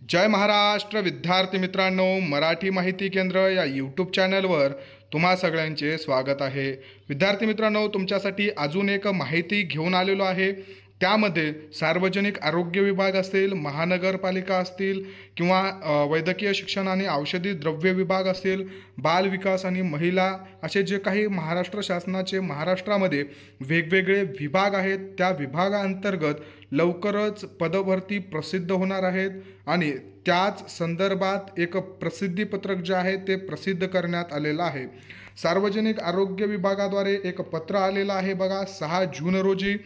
जय महाराष्ट्र विद्यार्थी मित्रांनो, मराठी माहिती केंद्र या यूट्यूब चॅनलवर तुम्हा सगळ्यांचे स्वागत आहे। विद्यार्थी मित्रांनो, तुमच्यासाठी अजून एक माहिती घेऊन आलेलो आहे। त्यामध्ये सार्वजनिक आरोग्य विभाग असेल, महानगरपालिका असतील किंवा वैद्यकीय शिक्षण आणि औषधी द्रव्य विभाग असेल, बाल विकास आणि महिला असे जे काही महाराष्ट्र शासनाचे महाराष्ट्रामध्ये वेगवेगळे विभाग आहेत, त्या विभागाअंतर्गत लवकरच पदभरती प्रसिद्ध होणार आहेत आणि त्याच संदर्भात एक प्रसिद्धीपत्रक जे आहे ते प्रसिद्ध करण्यात आलेलं आहे। सार्वजनिक आरोग्य विभागाद्वारे एक पत्र आलेलं आहे बघा 6 जून रोजी।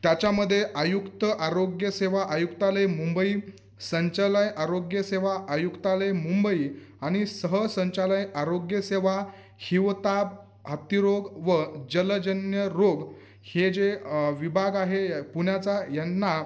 त्याच्यामध्ये आयुक्त आरोग्य सेवा आयुक्तालय मुंबई, संचालय आरोग्य सेवा आयुक्तालय मुंबई आणि सहसंचालय आरोग्य सेवा हिवताप, हत्तीरोग व जलजन्य रोग हे जे विभाग आहे पुण्याचा, यांना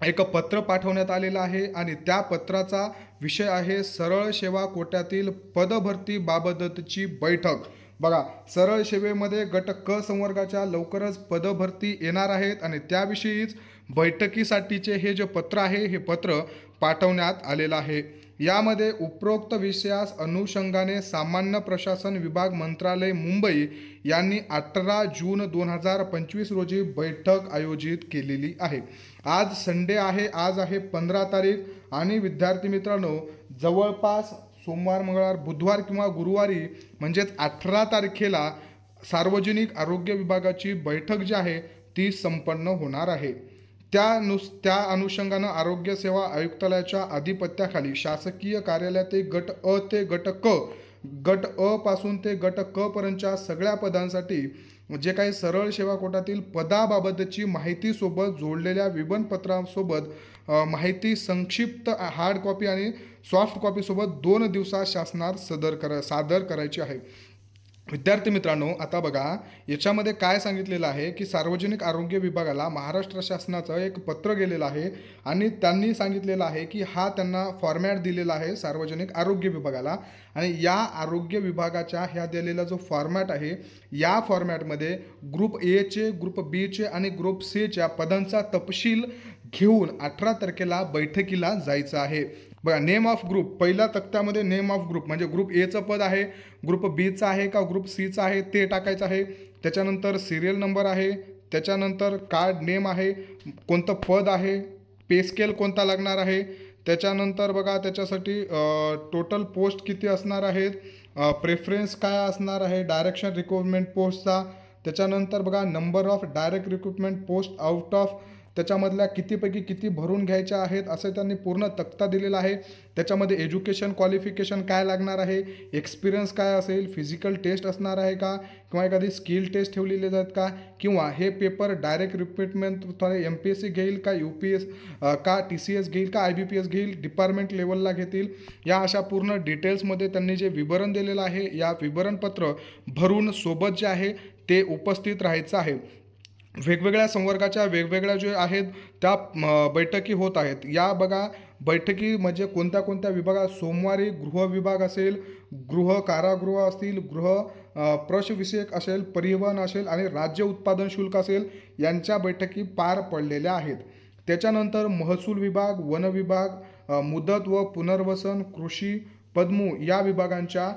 एक पत्र पाठवण्यात आलेलं आहे आणि त्या पत्राचा विषय आहे सरळ सेवा कोट्यातील पदभरतीबाबतची बैठक। बघा, सरळ सेवेमध्ये गट क संवर्गाच्या लवकरच पदभरती येणार आहेत आणि त्याविषयीच बैठकीसाठीचे हे जे पत्र आहे हे पत्र पाठवण्यात आलेलं आहे। यामध्ये उपरोक्त विषयास अनुषंगाने सामान्य प्रशासन विभाग मंत्रालय मुंबई यांनी 18 जून 2025 रोजी बैठक आयोजित केलेली आहे। आज संडे आहे, आज आहे 15 तारीख आणि विद्यार्थी मित्रांनो, जवळपास सोमवार, मंगळवार, बुधवार किंवा गुरुवारी म्हणजेच 18 तारखेला सार्वजनिक आरोग्य विभागाची बैठक जी आहे ती संपन्न होणार आहे। त्या अनुषंगानं आरोग्य सेवा आयुक्तालयाच्या अधिपत्याखाली शासकीय कार्यालयातील गट अ ते गट क, गट अ पासून ते गट क पर्यंतच्या सगळ्या पदांसाठी जे काही सरळ सेवा कोटातील पदाबाबतची माहिती सोबत जोडलेल्या विबंधपत्रासोबत माहिती संक्षिप्त हार्ड कॉपी आणि सॉफ्ट कॉपी सोबत 2 दिवसात शासनास सादर करायची आहे। विद्यार्थी मित्रांनो, आता बघा याच्यामध्ये काय सांगितलेलं आहे की सार्वजनिक आरोग्य विभागाला महाराष्ट्र शासनाचं एक पत्र गेलेलं आहे आणि त्यांनी सांगितलेलं आहे की हा त्यांना फॉर्मॅट दिलेला आहे सार्वजनिक आरोग्य विभागाला आणि या आरोग्य विभागाच्या ह्या दिलेला जो फॉर्मॅट आहे या फॉर्मॅटमध्ये ग्रुप ए चे, ग्रुप बी चे आणि ग्रुप सी च्या पदांचा तपशील घेऊन 18 तारखेला बैठकीला जायचं आहे। बघा, नेम ऑफ ग्रुप पहिल्या तक्त्यामध्ये नेम ऑफ ग्रुप म्हणजे ग्रुप ए चं पद आहे, ग्रुप बी चं आहे का ग्रुप सी चं आहे ते टाकायचं आहे। त्याच्यानंतर सिरियल नंबर आहे, त्याच्यानंतर कार्ड नेम आहे, कोणतं पद आहे, पे स्केल कोणता लागणार आहे, त्याच्यानंतर बघा त्याच्यासाठी टोटल पोस्ट किती असणार आहेत, प्रेफरन्स काय असणार आहे डायरेक्शन रिक्रुटमेंट पोस्टचा, त्याच्यानंतर बघा number of direct recruitment post out of त्याच्यामधल्या कितीपैकी किती भरून घ्यायच्या आहेत असं त्यांनी पूर्ण तक्ता दिलेला आहे। त्याच्यामध्ये एज्युकेशन क्वालिफिकेशन काय लागणार आहे, एक्सपिरियन्स काय असेल, फिजिकल टेस्ट असणार आहे का किंवा एखादी स्किल टेस्ट ठेवलेले आहेत का, किंवा हे पेपर डायरेक्ट रिक्रुटमेंट MPSC घेईल का, UPS का TCS घेईल का IBPS घेईल, डिपार्टमेंट लेवलला घेतील, या अशा पूर्ण डिटेल्समध्ये त्यांनी जे विवरण दिलेलं आहे या विवरणपत्र भरून सोबत जे आहे ते उपस्थित राहायचं आहे। वेगवेगळ्या संवर्गाच्या वेगवेगळ्या जे आहेत त्या बैठकी होत आहेत। या बघा बैठकी म्हणजे कोणत्या कोणत्या विभागात, सोमवारी गृह विभाग असेल, गृह कारागृह असतील, गृह प्रशविषयक असेल, परिवहन असेल आणि राज्य उत्पादन शुल्क असेल यांच्या बैठकी पार पडलेल्या आहेत। त्याच्यानंतर महसूल विभाग, वन विभाग, मुदत व पुनर्वसन, कृषी, पद्मू या विभागांच्या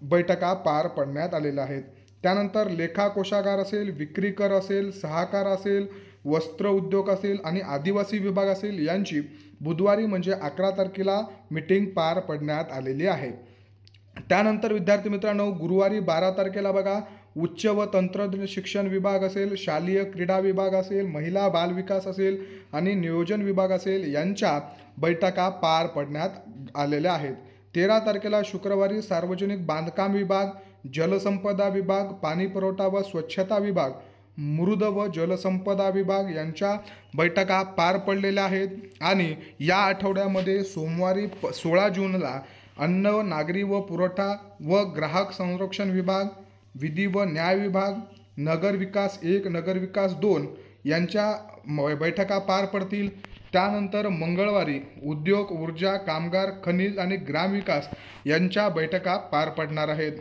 बैठका पार पडण्यात आलेल्या आहेत। त्यानंतर लेखा कोशागार असेल, विक्री कर असेल, सहाकार असेल, वस्त्र उद्योग असेल आणि आदिवासी विभाग असेल यांची बुधवारी म्हणजे 11 तारखेला मीटिंग पार पडण्यात आलेली आहे। त्यानंतर विद्यार्थी मित्रांनो, गुरुवारी 12 तारखेला बघा उच्च व तंत्रज्ञ शिक्षण विभाग असेल, शालेय क्रीडा विभाग असेल, महिला बाल विकास असेल आणि नियोजन विभाग असेल यांच्या बैठका पार पडण्यात आलेल्या आहेत। 13 तारखेला शुक्रवारी सार्वजनिक बांधकाम विभाग, जलसंपदा विभाग, पाणी पुरवठा व स्वच्छता विभाग, मृद व जलसंपदा विभाग यांच्या बैठका पार पडलेल्या आहेत। आणि या आठवड्यामध्ये सोमवारी 16 जूनला अन्न नागरी व पुरवठा व ग्राहक संरक्षण विभाग, विधी व न्याय विभाग, नगर विकास 1, नगर विकास 2 यांच्या बैठका पार पडतील। त्यानंतर मंगळवारी उद्योग, ऊर्जा, कामगार, खनिज आणि ग्रामविकास यांच्या बैठका पार पडणार आहेत।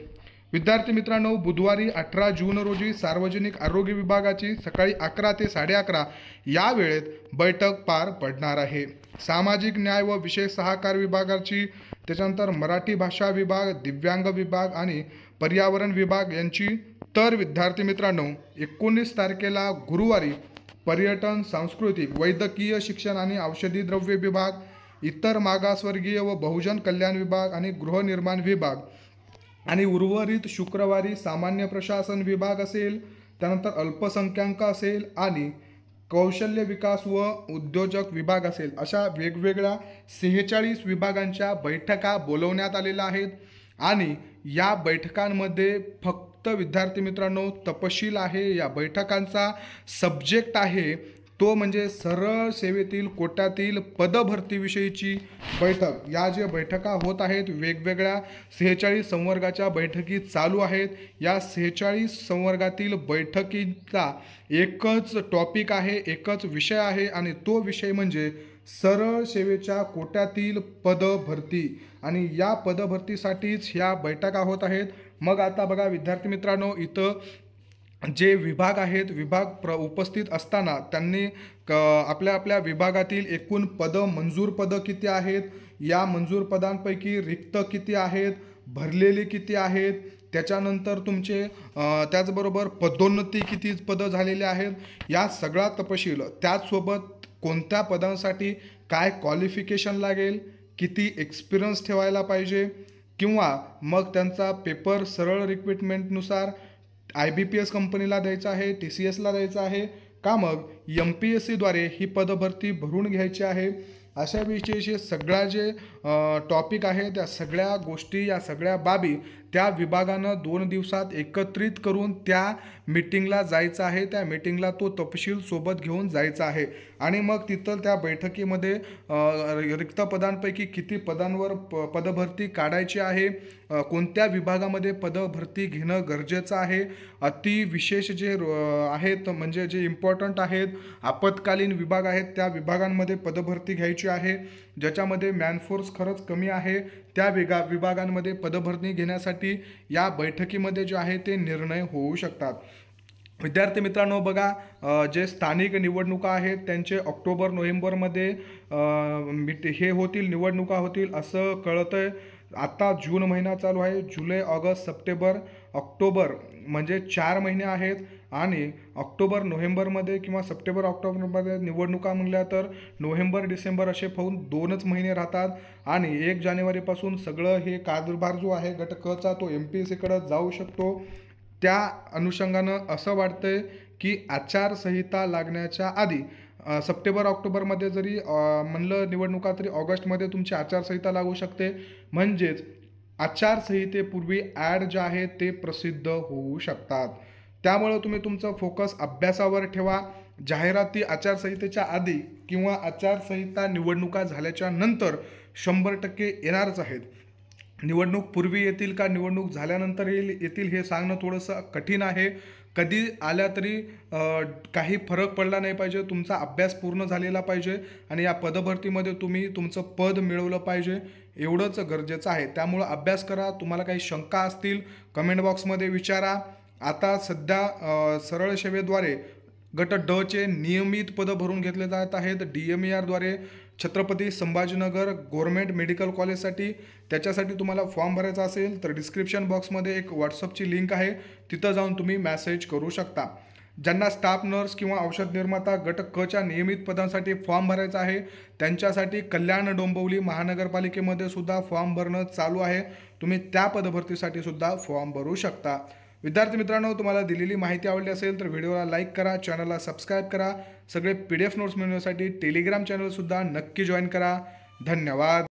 विद्यार्थी मित्रांनो, बुधवारी 18 जून रोजी सार्वजनिक आरोग्य विभागाची सकाळी 11 ते 11:30 या वेळेत बैठक पार पडणार आहे. सामाजिक न्याय व विशेष सहकार विभागाची, त्याच्यानंतर मराठी भाषा विभाग, दिव्यांग विभाग आणि पर्यावरण विभाग यांची. तर विद्यार्थी मित्रांनो, 19 तारखेला गुरुवारी पर्यटन, सांस्कृतिक, वैद्यकीय शिक्षण आणि औषधी द्रव्ये विभाग, इतर मागासवर्गीय व बहुजन कल्याण विभाग आणि गृहनिर्माण विभाग आणि उर्वरित शुक्रवारी सामान्य प्रशासन विभाग असेल, त्यानंतर अल्पसंख्याक असेल आणि कौशल्य विकास व उद्योजक विभाग असेल, अशा वेगवेगळ्या 46 विभागांच्या बैठका बोलवण्यात आलेल्या आहेत. आणि या बैठकांमध्ये फक्त विद्यार्थी मित्रांनो तपशील आहे. या बैठकांचा सब्जेक्ट आहे तो म्हणजे सरळ सेवेतील कोट्यातील पदभरतीविषयीची बैठक. या ज्या बैठका होत आहेत, वेगवेगळ्या 46 संवर्गाच्या बैठकी चालू आहेत. या 46 संवर्गातील बैठकीचा एकच टॉपिक आहे, एकच विषय आहे आणि तो विषय म्हणजे सरळ सेवेच्या कोट्यातील पदभरती. आणि या पदभरतीसाठीच ह्या बैठका होत आहेत. मग आता बघा विद्यार्थी मित्रांनो, इथं जे विभाग आहेत, उपस्थित असताना त्यांनी आपल्या आपल्या विभागातील एकूण मंजूर पदं किती आहेत, या मंजूर पदांपैकी रिक्त किती आहेत, भरलेली किती आहेत, त्याच्यानंतर तुमचे त्याचबरोबर पदोन्नती किती पदं झालेली आहेत, या सगळा तपशील, त्याचसोबत कोणत्या पदांसाठी काय क्वालिफिकेशन लागेल, किती एक्सपिरियन्स ठेवायला पाहिजे, किंवा मग त्यांचा पेपर सरळ रिक्रुटमेंटनुसार IBPS कंपनीला द्यायचा आहे, TCSला द्यायचा आहे का मग MPSCद्वारे ही पदभरती भरून घ्यायची आहे. अशा विषयीचे सगळ्या जे टॉपिक आहे, त्या सगळ्या गोष्टी, या सगळ्या बाबी त्या विभागानं 2 दिवसात एकत्रित करून त्या मीटिंगला जायचं आहे. त्या मीटिंगला तो तपशील सोबत घेऊन जायचा आहे. आणि मग तिथं त्या बैठकीमध्ये रिक्त पदांपैकी किती पदांवर पदभरती काढायची आहे, कोणत्या विभागामध्ये पदभरती घेणं गरजेचं आहे, अति विशेष जे आहेत म्हणजे जे इम्पॉर्टंट आहेत, आपत्कालीन विभाग आहेत, त्या विभागांमध्ये पदभरती घ्यायची आहे. ज्याच्यामध्ये मॅनफोर्स खरंच कमी आहे, त्या विभागांमध्ये पदभरती घेण्यासाठी या बैठकीमध्ये जे आहे ते निर्णय होऊ शकतात. विद्यार्थी मित्रांनो बघा, जे स्थानिक निवडणुका आहेत त्यांचे ऑक्टोबर-नोव्हेंबरमध्ये हे होतील, निवडणुका होतील असं कळतंय. आता जून महिना चालू आहे, जुलै, ऑगस्ट, सप्टेंबर, ऑक्टोबर म्हणजे 4 महिने आहेत. आणि ऑक्टोबर-नोव्हेंबरमध्ये किंवा सप्टेंबर-ऑक्टोबरमध्ये निवडणुका म्हणल्या तर नोव्हेंबर-डिसेंबर असे होऊन 2च महिने राहतात. आणि 1 जानेवारीपासून सगळं हे कारभार जो आहे गट क चा तो MPSCकडे जाऊ शकतो. त्या अनुषंगानं असं वाटतंय की आचारसंहिता लागण्याच्या आधी सप्टेंबर-ऑक्टोबरमध्ये जरी म्हणलं निवडणुका, तरी ऑगस्टमध्ये तुमची आचारसंहिता लागू शकते. म्हणजेच आचारसंहितेपूर्वी ॲड जे आहे ते प्रसिद्ध होऊ शकतात. त्यामुळं तुम्ही तुमचं फोकस अभ्यासावर ठेवा. जाहिराती आचारसंहितेच्या आधी किंवा आचारसंहिता निवडणुका झाल्याच्या नंतर 100% येणारच आहेत. निवडणूक पूर्वी येतील का निवडणूक झाल्यानंतर येतील हे सांगणं थोडंसं कठीण आहे. कधी आल्या तरी काही फरक पडला नाही पाहिजे. तुमचा अभ्यास पूर्ण झालेला पाहिजे आणि या पदभरतीमध्ये तुम्ही तुमचं पद मिळवलं पाहिजे, एवढंच गरजेचं आहे. त्यामुळं अभ्यास करा. तुम्हाला काही शंका असतील कमेंट बॉक्समध्ये विचारा. आता सध्या सरळ सेवेद्वारे गट ड चे नियमित पदं भरून घेतले जात आहेत. DMERद्वारे छत्रपती संभाजीनगर गव्हर्नमेंट मेडिकल कॉलेजसाठी. त्याच्यासाठी तुम्हाला फॉर्म भरायचा असेल तर डिस्क्रिप्शन बॉक्समध्ये एक व्हॉट्सअपची लिंक आहे, तिथं जाऊन तुम्ही मेसेज करू शकता. ज्यांना स्टाफ नर्स किंवा औषध निर्माता गट क च्या नियमित पदांसाठी फॉर्म भरायचा आहे, त्यांच्यासाठी कल्याण डोंबिवली महानगरपालिकेमध्ये सुद्धा फॉर्म भरणं चालू आहे. तुम्ही त्या पदभरतीसाठी सुद्धा फॉर्म भरू शकता. विद्यार्थी मित्रांनो, तुम्हाला दिलेली माहिती आवडली असेल तर व्हिडिओला लाईक करा, चॅनलला सबस्क्राईब करा. सगळे PDF नोट्स मिळवण्यासाठी टेलिग्राम चॅनलसुद्धा नक्की जॉईन करा. धन्यवाद.